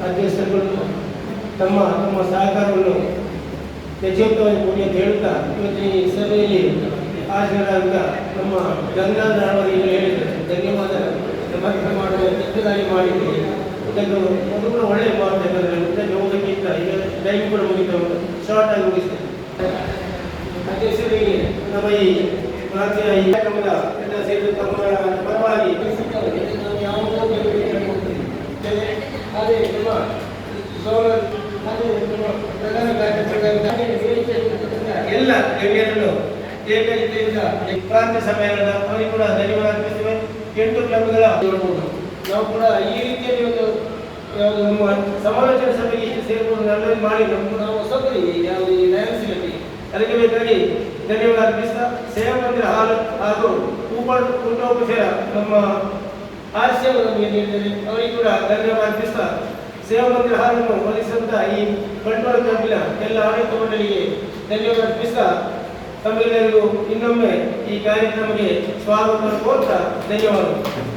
ಅಧ್ಯಕ್ಷರುಗಳು ತಮ್ಮ ತಮ್ಮ ಸಹಕಾರವನ್ನು ಹೆಚ್ಚುತ್ತವಾಗಿ ಕೊಡಿ ಅಂತ ಹೇಳುತ್ತಾ ಇವತ್ತು ಈ ಸಭೆಯಲ್ಲಿ ಹಾಜರಾದ ನಮ್ಮ ಗಂಗಾಧರ ಅವರಿಗೆ ಹೇಳಿದ್ದಾರೆ ಧನ್ಯವಾದ ಸಮರ್ಪಣೆ ಮಾಡುವ ಚಿಕ್ಕದಾಗಿ ಮಾಡಿದ್ದೀವಿ. ಇದನ್ನು ಅದು ಕೂಡ ಒಳ್ಳೆಯ ಮಾತು. ಯಾಕಂದರೆ ಇದಕ್ಕೆ ಹೋಗೋದಕ್ಕಿಂತ ಈಗ ಟೈಮ್ ಕೂಡ ಮುಗಿತಾ ಉಂಟು, ಶಾರ್ಟ್ ಆಗಿ ಮುಗಿಸ್ತೇನೆ. ಅಧ್ಯಕ್ಷರಿಗೆ ನಮ್ಮ ಈ ಪ್ರಾಂತೀಯ ಈ ಕಾರ್ಯಕ್ರಮದ ಎಲ್ಲ ಸೇರಿದ ತಮ್ಮ ಪರವಾಗಿ ಅದೇ ನಮ್ಮ ಪ್ರಧಾನ ಎಲ್ಲ ಗಣ್ಯರನ್ನು ಏಕರೀತಿಯಿಂದ ಪ್ರಾಂತ್ಯ ಸಮ್ಮೇಳನ ಅವರಿಗೆ ಕೂಡ ಧನ್ಯವಾದ ಅರ್ಪಿಸುತ್ತೇವೆ. 8 ಕ್ಲಬ್ಗಳ ನಾವು ಕೂಡ ಈ ರೀತಿಯಲ್ಲಿ ಒಂದು ನಮ್ಮ ಸಮಾಲೋಚನಾ ಸಭೆಗೆ ಇಷ್ಟು ಸೇರ್ಕೊಂಡು ನಲ್ಲಲ್ಲಿ ಮಾಡಿ ನಾವು ಹೊಸಬರಿ ಯಾವುದು ಈ ಲಯನ್ಸ್ ಸಿಗಲಿ ಅದಕ್ಕೆ ಬೇಕಾಗಿ ಧನ್ಯವಾದ ಅರ್ಪಿಸ್ತಾ ಸೇವಾ ಮಂದಿರ ಹಾಲು ಹಾಗೂ ಊಟೋಪಚಾರ ನಮ್ಮ ಆಶಯವು ನಮಗೆ ನೀಡಿದರೆ ಅವರಿಗೆ ಕೂಡ ಧನ್ಯವಾದ ಅರ್ಪಿಸ್ತಾ ಸೇವಾ ಮಂದಿರ ಹಾಲನ್ನು ಒದಗಿಸಿದಂಥ ಈ ಬಂಟ್ವಾಳ ಕ್ಲಬ್ಬಿನ ಎಲ್ಲ ಆಡಳಿತ ಮಂಡಳಿಗೆ ಧನ್ಯವಾದ ಅರ್ಪಿಸ್ತಾ ತಮ್ಮೆಲ್ಲರಿಗೂ ಇನ್ನೊಮ್ಮೆ ಈ ಕಾರ್ಯಕ್ರಮಕ್ಕೆ ಸ್ವಾಗತ ಕೋರ್ತಾ ಧನ್ಯವಾದಗಳು.